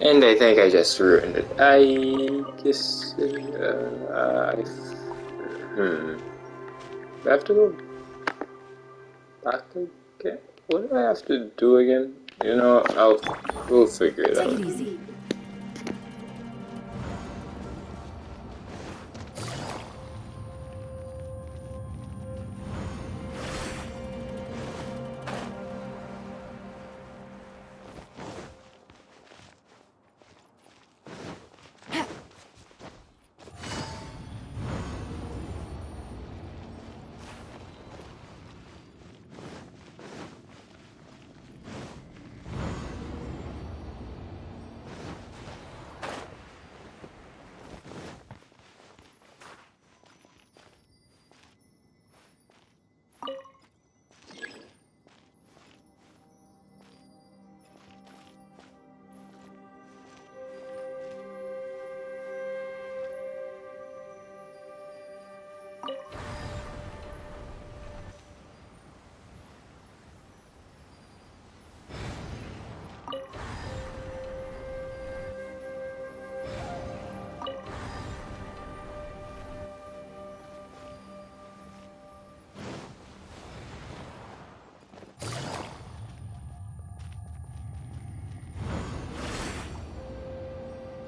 And I think I just ruined it. I guess... I have to go back again? What do I have to do again? You know, we'll figure it Take out. it easy.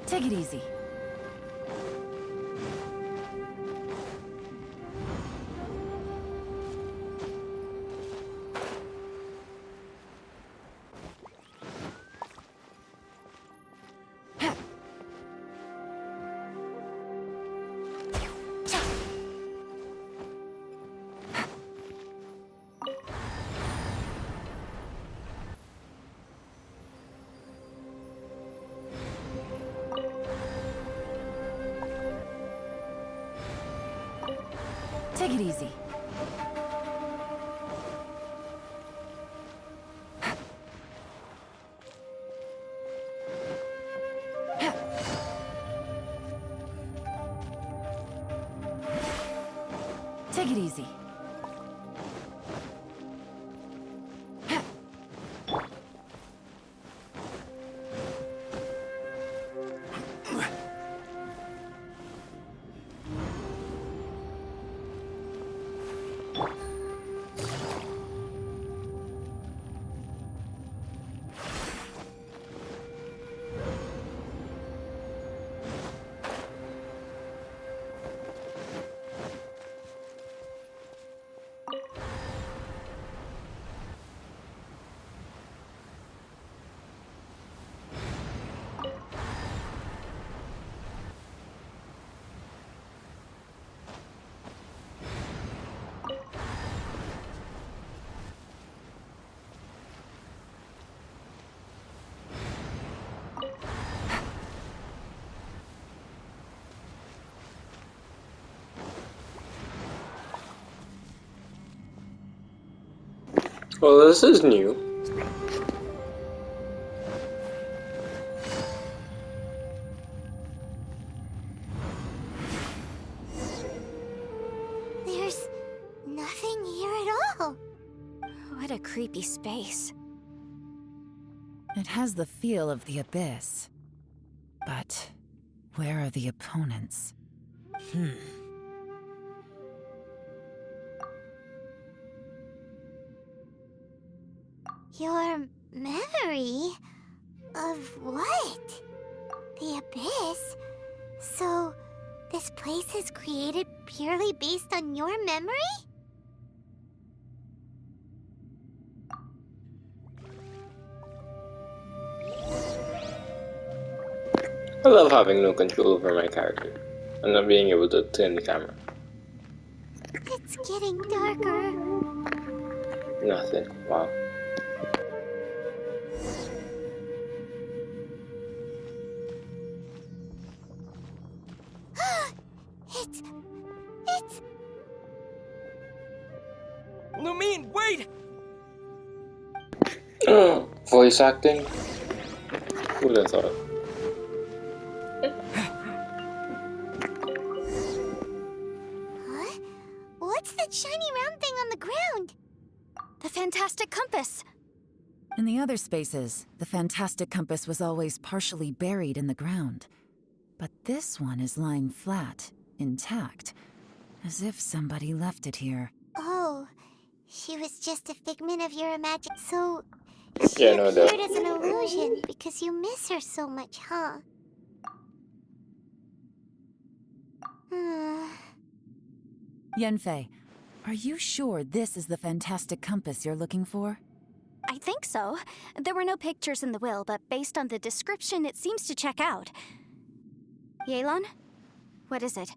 Take it easy. Take it easy. Take it easy. Well, this is new. There's nothing here at all. What a creepy space. It has the feel of the abyss. But where are the opponents? Your memory? Of what? The abyss? So, this place is created purely based on your memory? I love having no control over my character and not being able to turn the camera. It's getting darker. Nothing. Wow. It's... Lumine, wait! Voice acting? Who would have thought? Huh? What's that shiny round thing on the ground? The fantastic compass. In the other spaces, the fantastic compass was always partially buried in the ground. But this one is lying flat, intact, as if somebody left it here. Oh, she was just a figment of your imagination. So, she Yeah, no appeared doubt. as an illusion because you miss her so much, huh? Hmm. Yenfei, are you sure this is the fantastic compass you're looking for? I think so. There were no pictures in the will, but based on the description, it seems to check out. Yelan? What is it?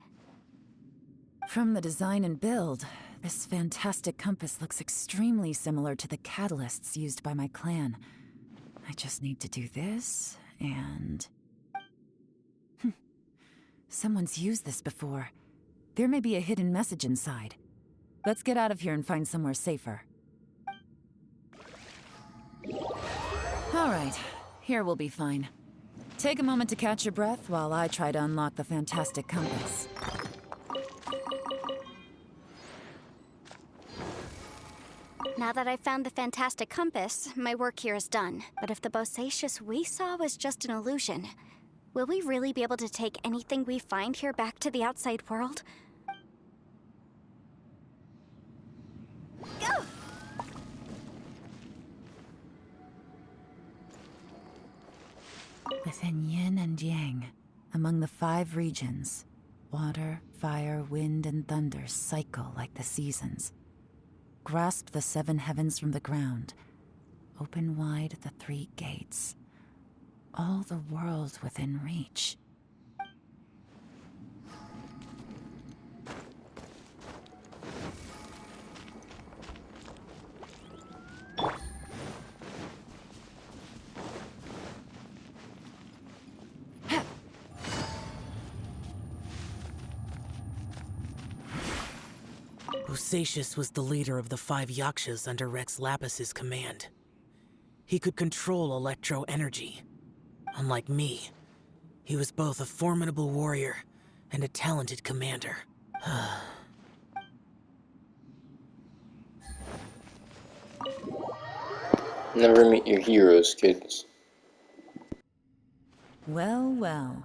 From the design and build, this fantastic compass looks extremely similar to the catalysts used by my clan. I just need to do this, and... Someone's used this before. There may be a hidden message inside. Let's get out of here and find somewhere safer. Alright, here we'll be fine. Take a moment to catch your breath while I try to unlock the fantastic compass. Now that I've found the fantastic compass, my work here is done. But if the Bosacius we saw was just an illusion, will we really be able to take anything we find here back to the outside world? Go! Within yin and yang, among the 5 regions, water, fire, wind, and thunder cycle like the seasons. Grasp the 7 heavens from the ground. Open wide the 3 gates. All the world within reach. Bosacius was the leader of the 5 Yakshas under Rex Lapis's command. He could control electro-energy. Unlike me, he was both a formidable warrior and a talented commander. Never meet your heroes, kids. Well, well.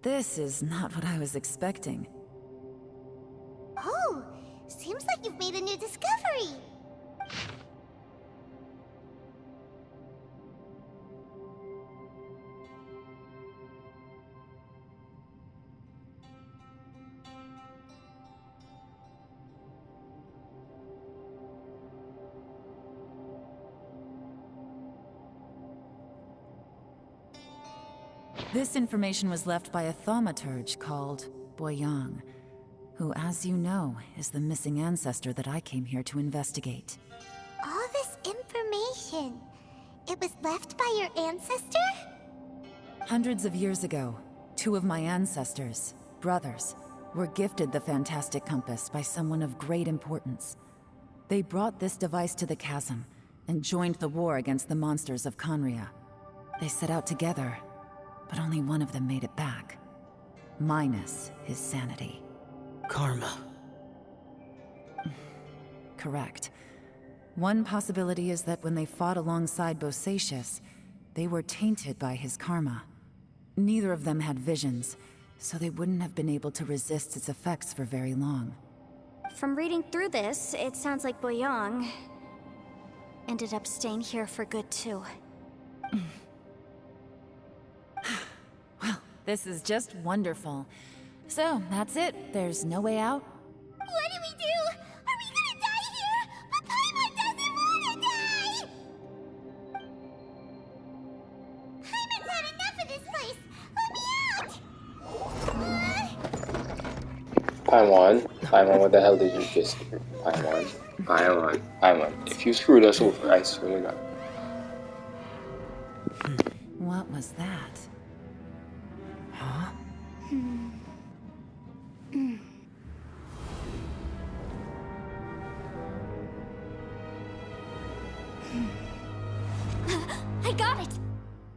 This is not what I was expecting. Oh, seems like you've made a new discovery. This information was left by a thaumaturge called Boyang, who, as you know, is the missing ancestor that I came here to investigate. All this information, it was left by your ancestor? Hundreds of years ago, 2 of my ancestors, brothers, were gifted the fantastic compass by someone of great importance. They brought this device to the chasm and joined the war against the monsters of Conria. They set out together, but only one of them made it back, minus his sanity. Karma. Correct. One possibility is that when they fought alongside Bosacius, they were tainted by his karma. Neither of them had visions, so they wouldn't have been able to resist its effects for very long. From reading through this, it sounds like Boyang ended up staying here for good too. Well, this is just wonderful. So, that's it. There's no way out? What do we do? Are we gonna die here? But Paimon doesn't wanna die! Paimon's had enough of this place! Let me out! Paimon, what the hell did you just do? Paimon. If you screwed us over, I swear to God. What was that? Huh? I got it!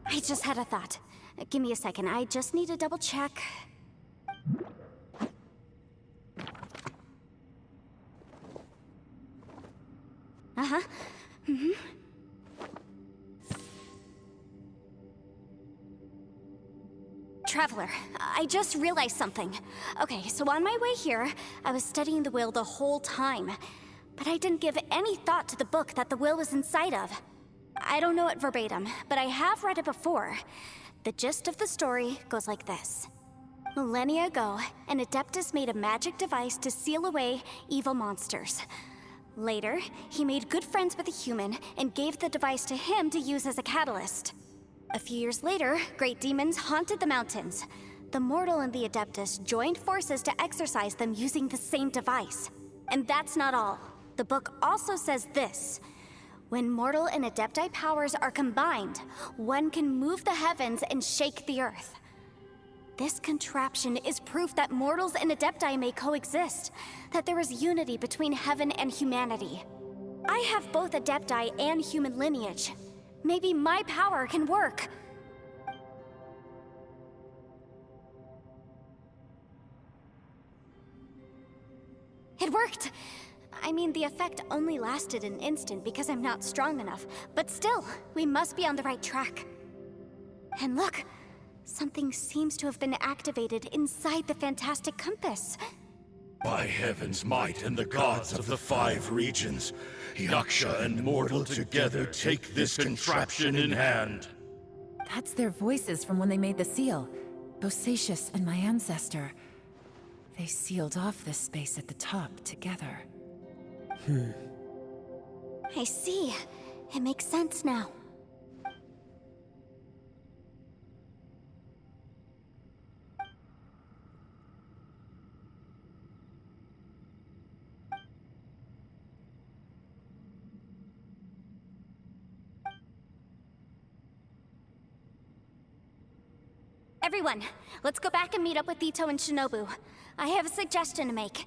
I just had a thought. Give me a second, I just need to double check. Uh-huh. Traveler, I just realized something. Okay, so on my way here, I was studying the will the whole time. But I didn't give any thought to the book that the will was inside of. I don't know it verbatim, but I have read it before. The gist of the story goes like this. Millennia ago, an Adeptus made a magic device to seal away evil monsters. Later, he made good friends with a human and gave the device to him to use as a catalyst. A few years later, great demons haunted the mountains. The mortal and the Adeptus joined forces to exorcise them using the same device. And that's not all. The book also says this. When mortal and Adepti powers are combined, one can move the heavens and shake the earth. This contraption is proof that mortals and Adepti may coexist, that there is unity between heaven and humanity. I have both Adepti and human lineage. Maybe my power can work. It worked! I mean, the effect only lasted an instant because I'm not strong enough, but still, we must be on the right track. And look! Something seems to have been activated inside the fantastic compass. By heaven's might and the gods of the 5 regions, Yaksha and mortal together take this contraption in hand. That's their voices from when they made the seal. Bosacius and my ancestor. They sealed off this space at the top together. I see. It makes sense now. Everyone, let's go back and meet up with Ito and Shinobu. I have a suggestion to make.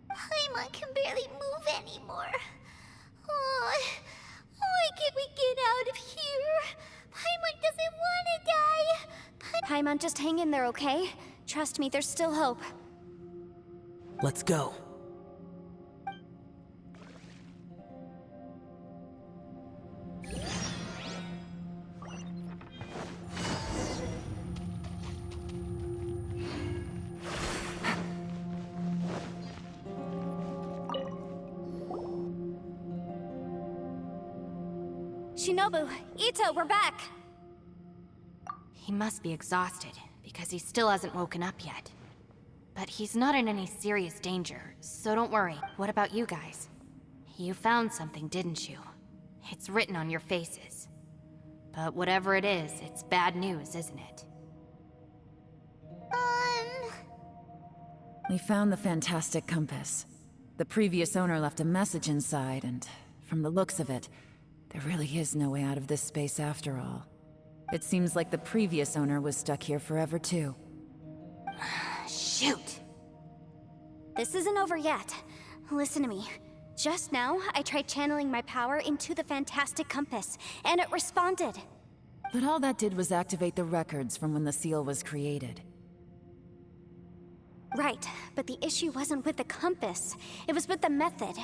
Paimon can barely move anymore. Oh, why can't we get out of here? Paimon doesn't want to die. Paimon, just hang in there, okay? Trust me, there's still hope. Let's go. Shinobu, Ito, we're back! He must be exhausted, because he still hasn't woken up yet. But he's not in any serious danger, so don't worry. What about you guys? You found something, didn't you? It's written on your faces. But whatever it is, it's bad news, isn't it? We found the fantastic compass. The previous owner left a message inside, and from the looks of it, there really is no way out of this space after all. It seems like the previous owner was stuck here forever too. Shoot! This isn't over yet. Listen to me. Just now, I tried channeling my power into the fantastic compass, and it responded. But all that did was activate the records from when the seal was created. Right, but the issue wasn't with the compass. It was with the method.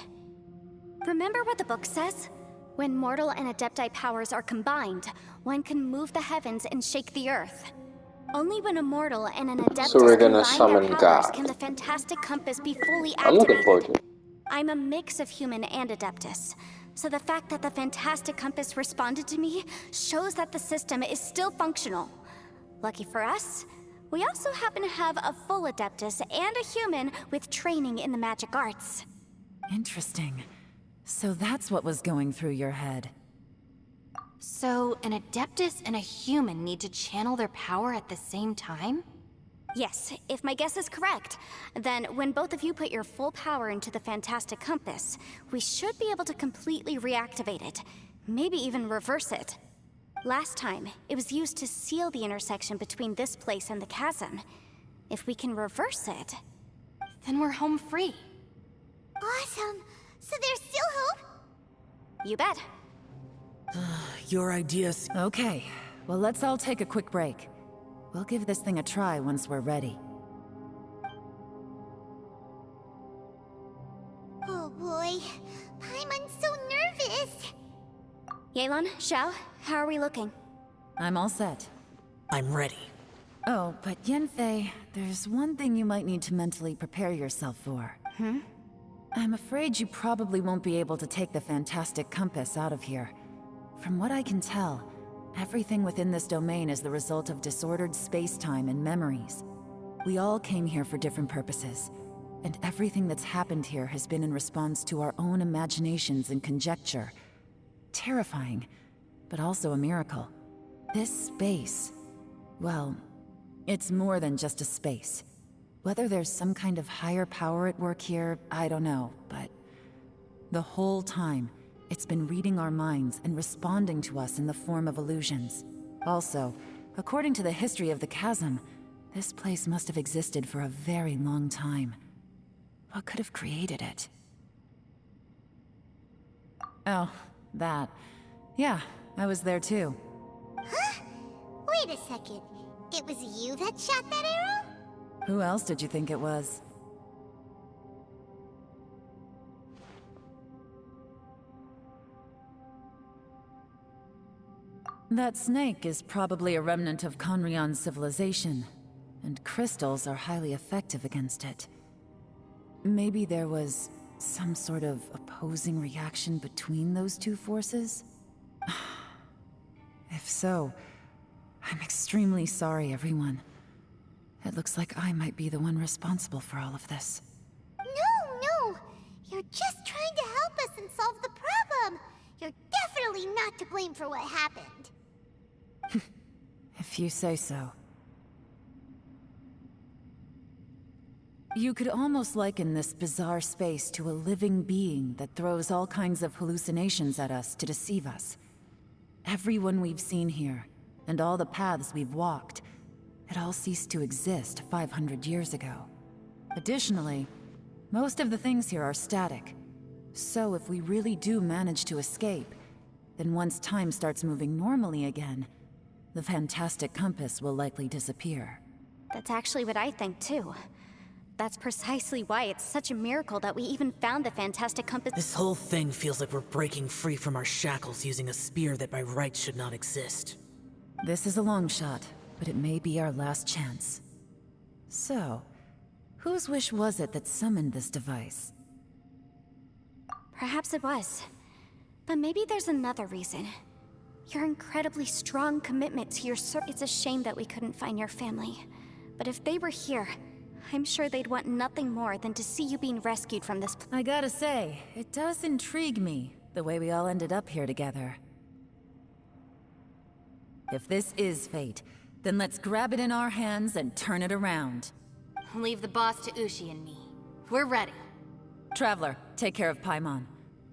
Remember what the book says? When mortal and Adepti powers are combined, one can move the heavens and shake the earth. Only when a mortal and an Adeptus So we're gonna combine summon their powers God. can the fantastic compass be fully I'm looking forward activated. to it. I'm a mix of human and Adeptus, so the fact that the fantastic compass responded to me shows that the system is still functional. Lucky for us, we also happen to have a full Adeptus and a human with training in the magic arts. Interesting. So that's what was going through your head. So, an Adeptus and a human need to channel their power at the same time? Yes, if my guess is correct, then when both of you put your full power into the fantastic compass, we should be able to completely reactivate it, maybe even reverse it. Last time, it was used to seal the intersection between this place and the chasm. If we can reverse it, Then we're home free. Awesome. So there's still hope? you bet. Your ideas. Okay, well let's all take a quick break. We'll give this thing a try once we're ready. Oh boy. Paimon's so nervous. Yelan, Xiao, how are we looking? I'm all set. I'm ready. Oh, but Yanfei, there's one thing you might need to mentally prepare yourself for. I'm afraid you probably won't be able to take the fantastic compass out of here. From what I can tell, everything within this domain is the result of disordered space-time and memories. We all came here for different purposes, and everything that's happened here has been in response to our own imaginations and conjecture. Terrifying, but also a miracle. This space, well, it's more than just a space. Whether there's some kind of higher power at work here, I don't know, but the whole time, it's been reading our minds and responding to us in the form of illusions. Also, according to the history of the chasm, this place must have existed for a very long time. What could have created it? Oh, that. Yeah, I was there too. Huh? Wait a second. It was you that shot that arrow? Who else did you think it was? That snake is probably a remnant of Conrion's civilization, and crystals are highly effective against it. Maybe there was some sort of opposing reaction between those two forces? If so, I'm extremely sorry, everyone. It looks like I might be the one responsible for all of this. No! You're just trying to help us and solve the problem! You're definitely not to blame for what happened. If you say so. You could almost liken this bizarre space to a living being that throws all kinds of hallucinations at us to deceive us. Everyone we've seen here, and all the paths we've walked, it all ceased to exist 500 years ago. Additionally, most of the things here are static. So if we really do manage to escape, then once time starts moving normally again, the fantastic compass will likely disappear. That's actually what I think too. That's precisely why it's such a miracle that we even found the fantastic compass. This whole thing feels like we're breaking free from our shackles using a spear that by rights should not exist. This is a long shot, but it may be our last chance. So, whose wish was it that summoned this device? Perhaps it was. But maybe there's another reason. Your incredibly strong commitment to your It's a shame that we couldn't find your family. But if they were here, I'm sure they'd want nothing more than to see you being rescued from this I gotta say, it does intrigue me, the way we all ended up here together. If this is fate, then let's grab it in our hands and turn it around. Leave the boss to Ushi and me. We're ready. Traveler, take care of Paimon.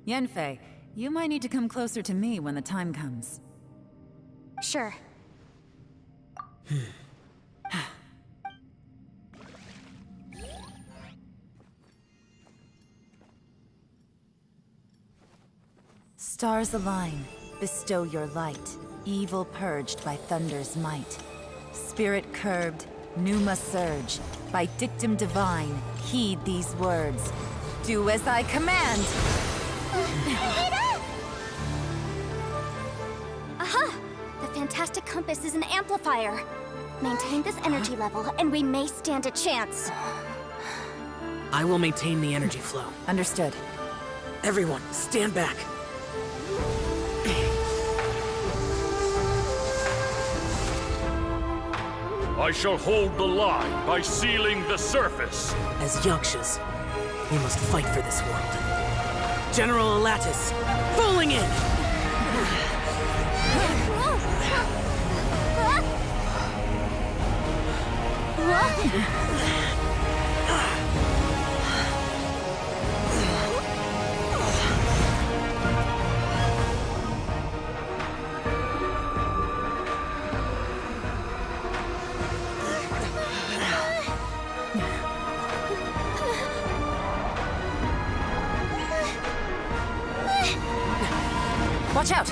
Yanfei, you might need to come closer to me when the time comes. Sure. Stars align, bestow your light. Evil purged by thunder's might. Spirit curbed, pneuma surge. By dictum divine, heed these words. Do as I command! Aha! The fantastic compass is an amplifier. Maintain this energy level, and we may stand a chance. I will maintain the energy flow. Understood. Everyone, stand back. I shall hold the line by sealing the surface. As Yakshas, we must fight for this world. General Alatus, falling in! Watch out!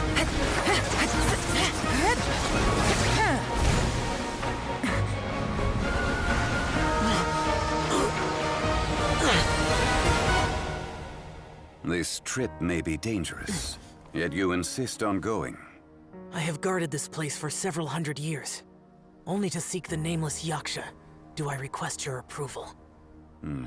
This trip may be dangerous, yet you insist on going. I have guarded this place for several hundred years. Only to seek the nameless Yaksha do I request your approval. You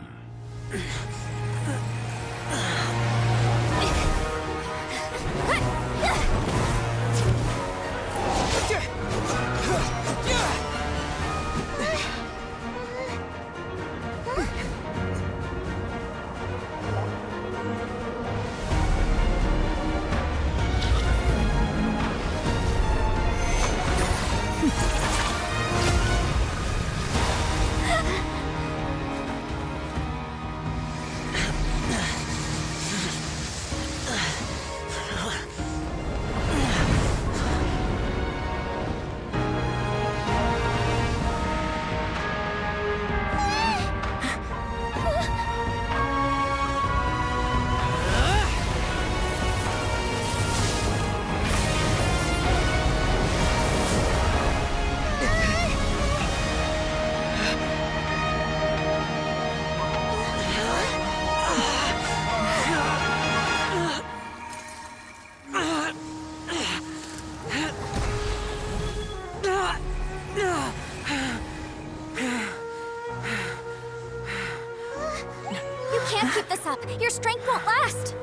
can't keep this up. Your strength won't last.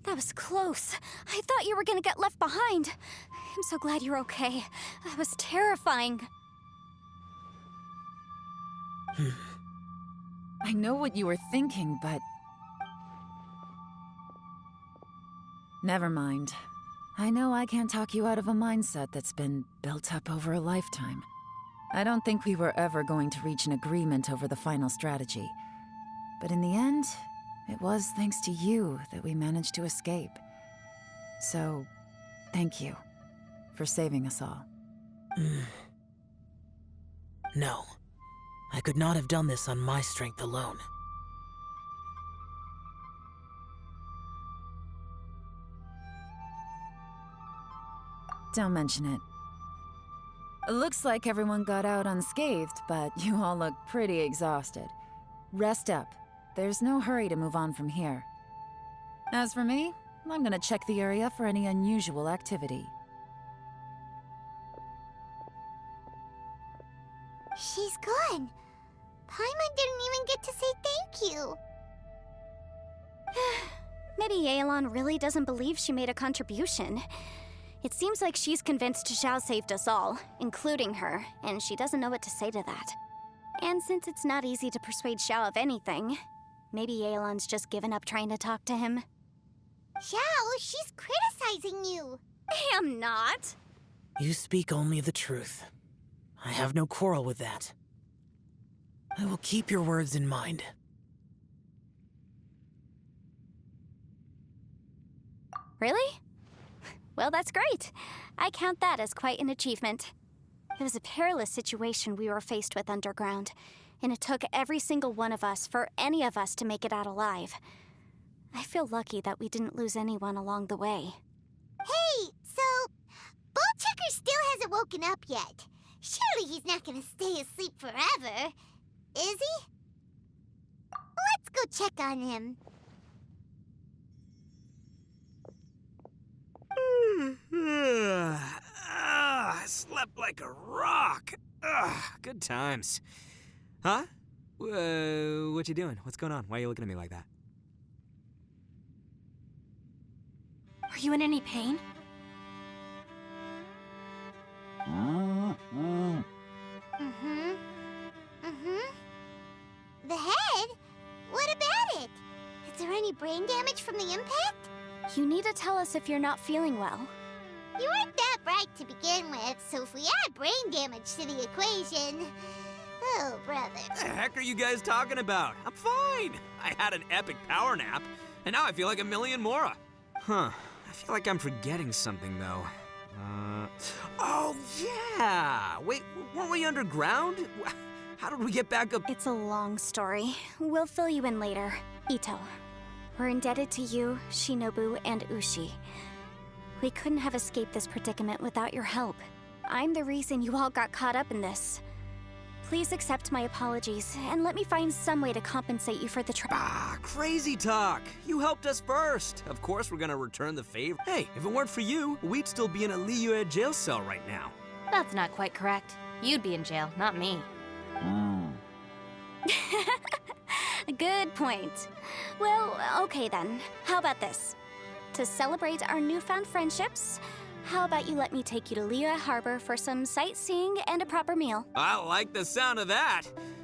That was close. I thought you were gonna get left behind. I'm so glad you're okay. That was terrifying. I know what you were thinking, but... Never mind. I know I can't talk you out of a mindset that's been built up over a lifetime. I don't think we were ever going to reach an agreement over the final strategy. But in the end, it was thanks to you that we managed to escape. So, thank you for saving us all. No. I could not have done this on my strength alone. Don't mention it. It looks like everyone got out unscathed, but you all look pretty exhausted. Rest up. There's no hurry to move on from here. As for me, I'm gonna check the area for any unusual activity. She's gone. Paimon didn't even get to say thank you. Maybe Yelan really doesn't believe she made a contribution. It seems like she's convinced Xiao saved us all, including her, and she doesn't know what to say to that. And since it's not easy to persuade Xiao of anything, maybe Yelan's just given up trying to talk to him. Xiao, she's criticizing you. I am not. You speak only the truth. I have no quarrel with that. I will keep your words in mind. Really? Well, that's great. I count that as quite an achievement. It was a perilous situation we were faced with underground, and it took every single one of us for any of us to make it out alive. I feel lucky that we didn't lose anyone along the way. Hey, so Ballchecker still hasn't woken up yet. Surely he's not gonna stay asleep forever, is he? Let's go check on him. I slept like a rock. Good times. Huh? What you doing? What's going on? Why are you looking at me like that? Are you in any pain? The head? What about it? Is there any brain damage from the impact? You need to tell us if you're not feeling well. You weren't that bright to begin with, so if we add brain damage to the equation... Oh, brother. What the heck are you guys talking about? I'm fine. I had an epic power nap, and now I feel like a million more. Huh. I feel like I'm forgetting something, though. Oh, yeah! Wait, weren't we underground? How did we get back up? It's a long story. We'll fill you in later. Ito, we're indebted to you, Shinobu, and Ushi. We couldn't have escaped this predicament without your help. I'm the reason you all got caught up in this. Please accept my apologies, and let me find some way to compensate you for the Crazy talk! You helped us first! Of course we're gonna return the favor. Hey, if it weren't for you, we'd still be in a Liyue jail cell right now. That's not quite correct. You'd be in jail, not me. Good point. Well, okay then. How about this? To celebrate our newfound friendships, how about you let me take you to Liyue Harbor for some sightseeing and a proper meal? I like the sound of that!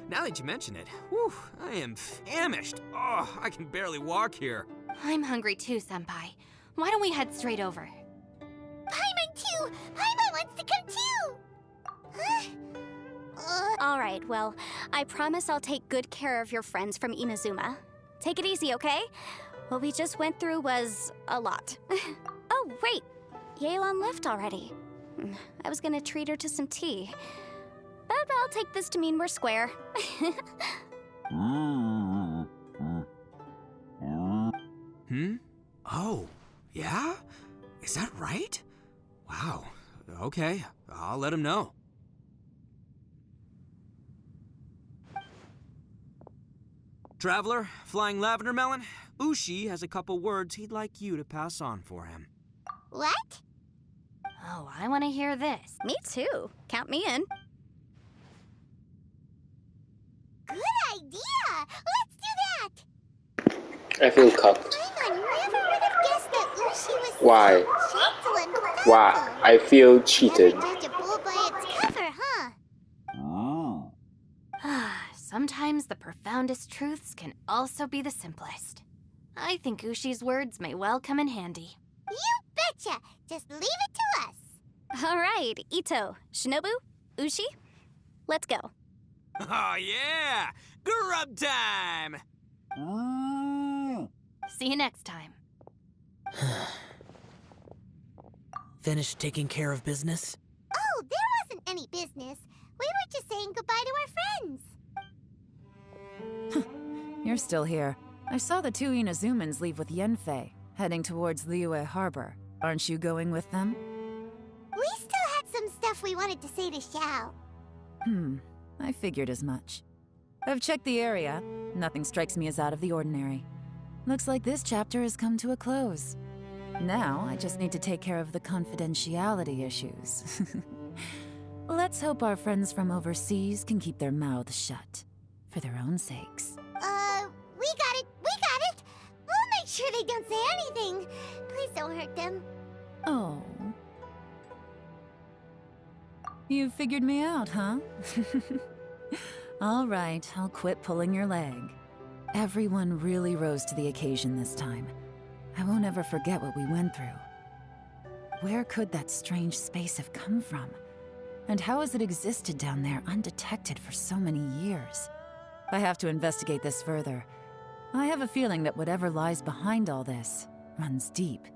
Now that you mention it, whew, I am famished. Oh, I can barely walk here. I'm hungry too, Senpai. Why don't we head straight over? Paimon too! Paimon wants to come too! Alright, well, I promise I'll take good care of your friends from Inazuma. Take it easy, okay? What we just went through was a lot. Oh, wait! Yelan left already. I was gonna treat her to some tea. But I'll take this to mean we're square. Oh, yeah? Is that right? Wow. Okay, I'll let him know. Traveler, Flying Lavender Melon, Ushi has a couple words he'd like you to pass on for him. What? Oh, I want to hear this. Me too. Count me in. Good idea! Let's do that! I feel cucked. I never would have guessed that Ushi was Why? so gentle and thoughtful. Why? I feel cheated. Never judge a bull by its cover, huh? Sometimes the profoundest truths can also be the simplest. I think Ushi's words may well come in handy. You betcha! Just leave it to us. All right, Ito, Shinobu, Ushi, let's go. Oh yeah! Grub time! See you next time. Finished taking care of business? Oh, there wasn't any business. We were just saying goodbye to our friends. You're still here. I saw the two Inazumans leave with Yenfei, heading towards Liyue Harbor. Aren't you going with them? We still had some stuff we wanted to say to Xiao. I figured as much. I've checked the area. Nothing strikes me as out of the ordinary. Looks like this chapter has come to a close. Now, I just need to take care of the confidentiality issues. Let's hope our friends from overseas can keep their mouths shut. For their own sakes. We got it! We'll make sure they don't say anything. Please don't hurt them. Oh. You figured me out, huh? All right, I'll quit pulling your leg. Everyone really rose to the occasion this time. I won't ever forget what we went through. Where could that strange space have come from? And how has it existed down there undetected for so many years? I have to investigate this further. I have a feeling that whatever lies behind all this runs deep.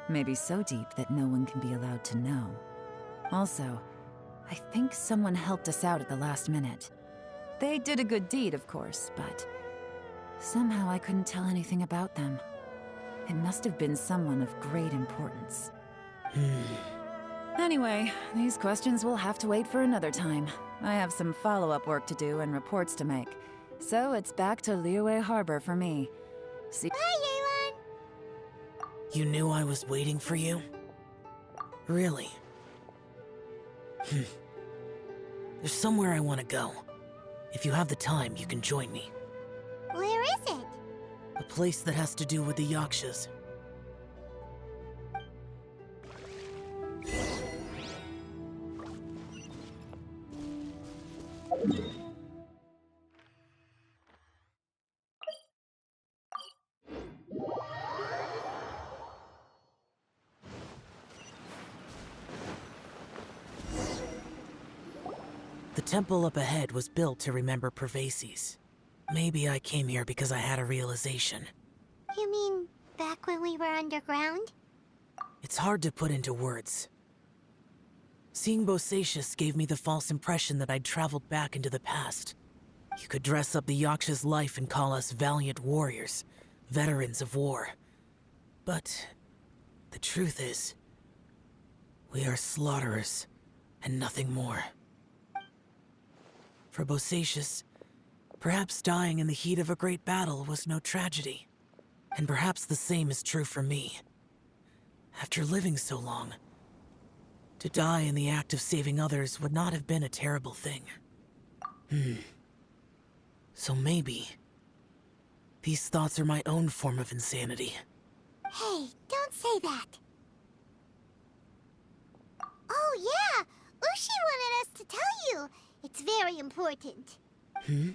Maybe so deep that no one can be allowed to know. Also, I think someone helped us out at the last minute. They did a good deed, of course, but somehow I couldn't tell anything about them. It must have been someone of great importance. Anyway, these questions will have to wait for another time. I have some follow-up work to do and reports to make. So it's back to Liyue Harbor for me. See. Bye, Yelan! You knew I was waiting for you? Really? There's somewhere I want to go. If you have the time, you can join me. Where is it? A place that has to do with the Yakshas. The temple up ahead was built to remember Pervases. Maybe I came here because I had a realization. You mean back when we were underground? It's hard to put into words. Seeing Bosacius gave me the false impression that I'd traveled back into the past. You could dress up the Yaksha's life and call us valiant warriors, veterans of war. But the truth is, we are slaughterers and nothing more. For Bosacius, perhaps dying in the heat of a great battle was no tragedy. And perhaps the same is true for me. After living so long, to die in the act of saving others would not have been a terrible thing. So maybe these thoughts are my own form of insanity. Hey, don't say that. Oh yeah, Ushi wanted us to tell you. It's very important. Ushi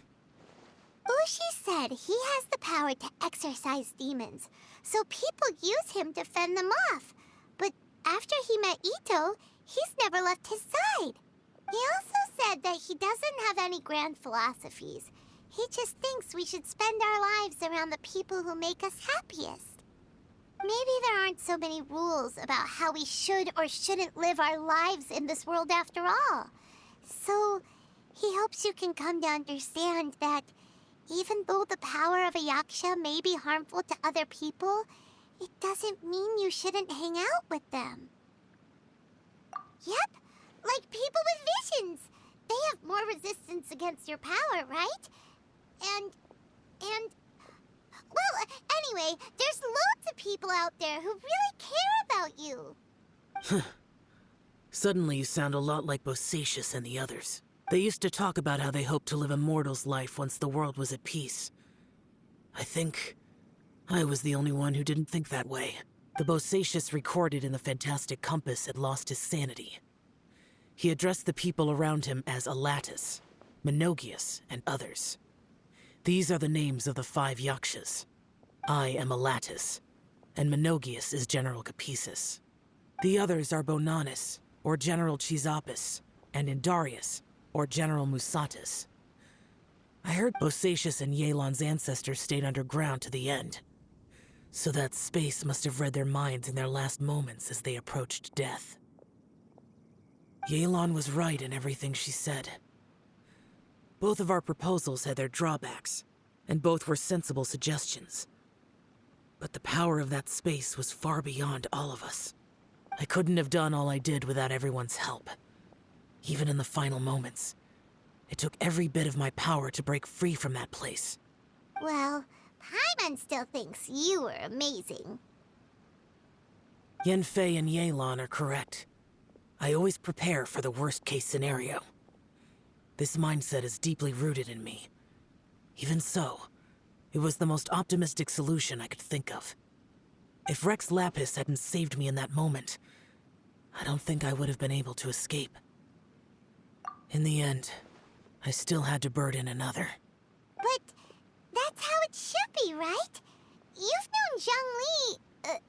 said he has the power to exorcise demons, so people use him to fend them off. But after he met Ito, he's never left his side. He also said that he doesn't have any grand philosophies. He just thinks we should spend our lives around the people who make us happiest. Maybe there aren't so many rules about how we should or shouldn't live our lives in this world after all. So, he hopes you can come to understand that even though the power of a Yaksha may be harmful to other people, it doesn't mean you shouldn't hang out with them. Yep, like people with visions. They have more resistance against your power, right? Well, anyway, there's loads of people out there who really care about you. Suddenly you sound a lot like Bosacius and the others. They used to talk about how they hoped to live a mortal's life once the world was at peace. I think I was the only one who didn't think that way. The Bosacius recorded in the Fantastic Compass had lost his sanity. He addressed the people around him as Alatus, Menogias, and others. These are the names of the 5 Yakshas. I am Alatus, and Menogias is General Capisis. The others are Bonanis, or General Chizapis, and Indarius, or General Musatus. I heard Bosacius and Yelan's ancestors stayed underground to the end. So that space must have read their minds in their last moments as they approached death. Yelan was right in everything she said. Both of our proposals had their drawbacks, and both were sensible suggestions. But the power of that space was far beyond all of us. I couldn't have done all I did without everyone's help. Even in the final moments, it took every bit of my power to break free from that place. Well, Paimon still thinks you were amazing. Yanfei and Yelan are correct. I always prepare for the worst-case scenario. This mindset is deeply rooted in me. Even so, it was the most optimistic solution I could think of. If Rex Lapis hadn't saved me in that moment, I don't think I would have been able to escape. In the end, I still had to burden another. But that's how it should be, right? You've known Zhang Li,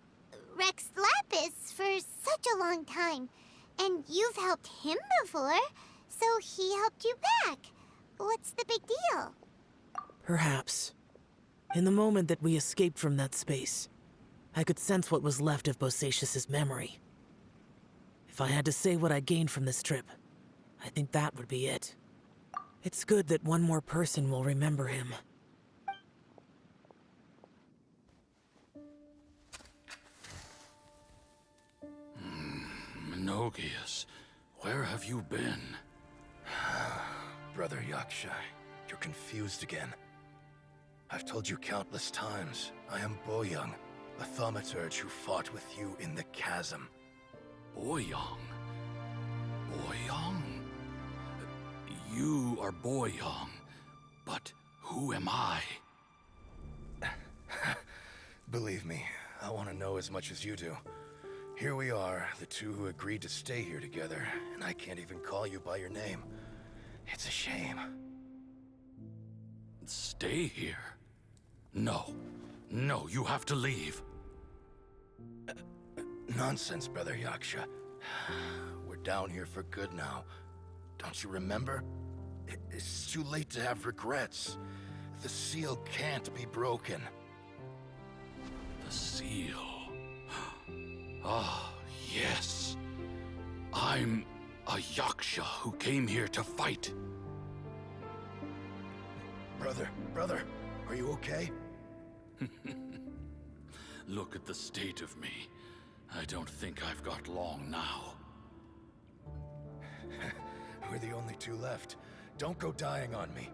Rex Lapis, for such a long time. And you've helped him before, so he helped you back. What's the big deal? Perhaps. In the moment that we escaped from that space, I could sense what was left of Bosacius's memory. If I had to say what I gained from this trip, I think that would be it. It's good that one more person will remember him. Menogias, where have you been? Brother Yaksha, you're confused again. I've told you countless times, I am Boyoung, a thaumaturge who fought with you in the chasm. Boyoung? Boyoung? You are Boyoung, but who am I? Believe me, I want to know as much as you do. Here we are, the two who agreed to stay here together, and I can't even call you by your name. It's a shame. Stay here? No. No, you have to leave. Nonsense, Brother Yaksha. We're down here for good now. Don't you remember? It's too late to have regrets. The seal can't be broken. The seal. Ah, yes. I'm a Yaksha who came here to fight. Brother, are you okay? Look at the state of me. I don't think I've got long now. We're the only two left. Don't go dying on me.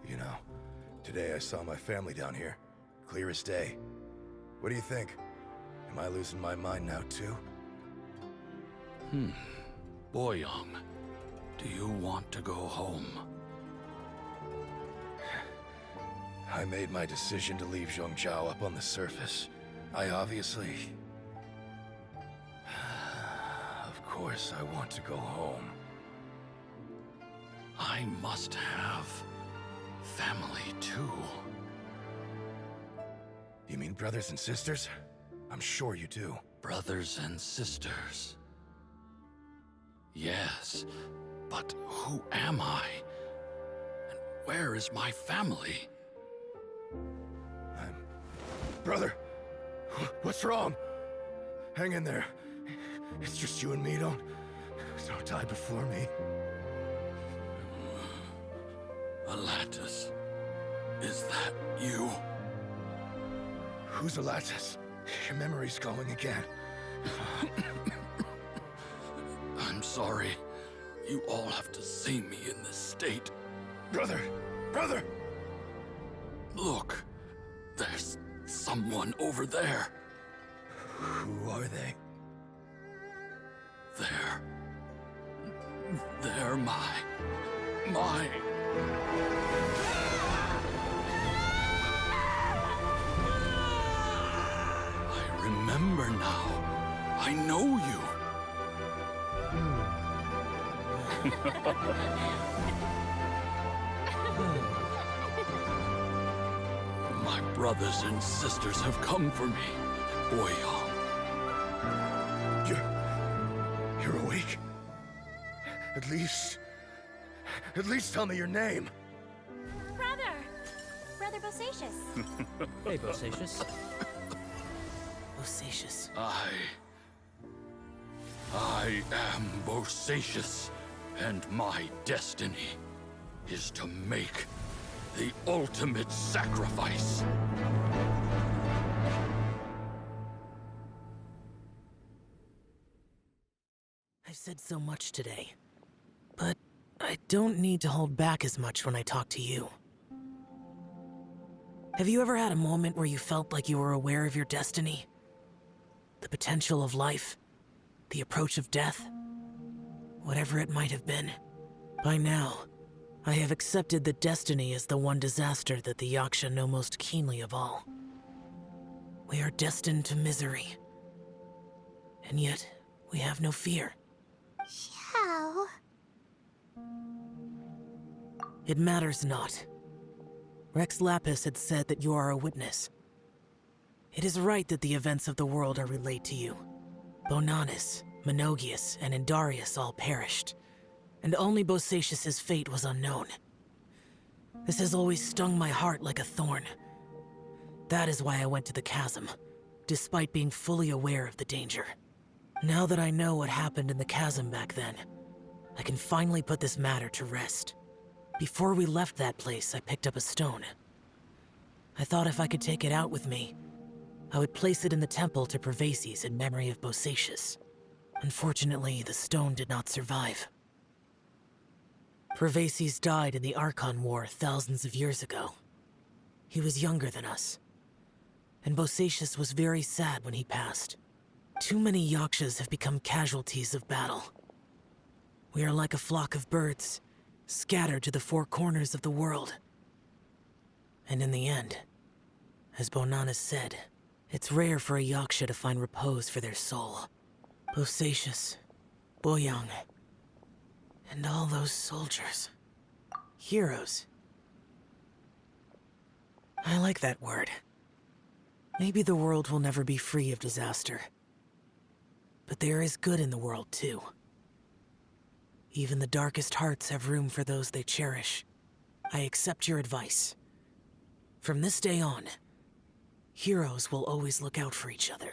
You know, today I saw my family down here. Clear as day. What do you think? Am I losing my mind now too? Boyoung, do you want to go home? I made my decision to leave Zhongzhou up on the surface. I obviously... Of course I want to go home. I must have family too. You mean brothers and sisters? I'm sure you do. Brothers and sisters. Yes, but who am I? And where is my family? Brother, what's wrong? Hang in there. It's just you and me. Don't die before me. Alatus, is that you? Who's Alatus? Your memory's going again. I'm sorry. You all have to see me in this state. Brother! Look, there's someone over there. Who are they? They're my... I remember now. I know you. My brothers and sisters have come for me, Boyoung. You're awake? At least tell me your name. Brother Bosacius. Hey, Bosacius. Bosacius. I am Bosacius, and my destiny is to make the ultimate sacrifice. I've said so much today, but I don't need to hold back as much when I talk to you. Have you ever had a moment where you felt like you were aware of your destiny? The potential of life? The approach of death? Whatever it might have been. By now, I have accepted that destiny is the one disaster that the Yaksha know most keenly of all. We are destined to misery. And yet, we have no fear. Xiao. It matters not. Rex Lapis had said that you are a witness. It is right that the events of the world are relayed to you. Bonanis, Menogius, and Indarius all perished, and only Bosacius's fate was unknown. This has always stung my heart like a thorn. That is why I went to the chasm, despite being fully aware of the danger. Now that I know what happened in the chasm back then, I can finally put this matter to rest. Before we left that place, I picked up a stone. I thought if I could take it out with me, I would place it in the temple to Pervases in memory of Bosacius. Unfortunately, the stone did not survive. Pervases died in the Archon War thousands of years ago. He was younger than us, and Bosacius was very sad when he passed. Too many Yakshas have become casualties of battle. We are like a flock of birds, scattered to the four corners of the world. And in the end, as Bonanis said, it's rare for a Yaksha to find repose for their soul. Bosacius, Boyoung, and all those soldiers. Heroes. I like that word. Maybe the world will never be free of disaster. But there is good in the world, too. Even the darkest hearts have room for those they cherish. I accept your advice. From this day on, heroes will always look out for each other.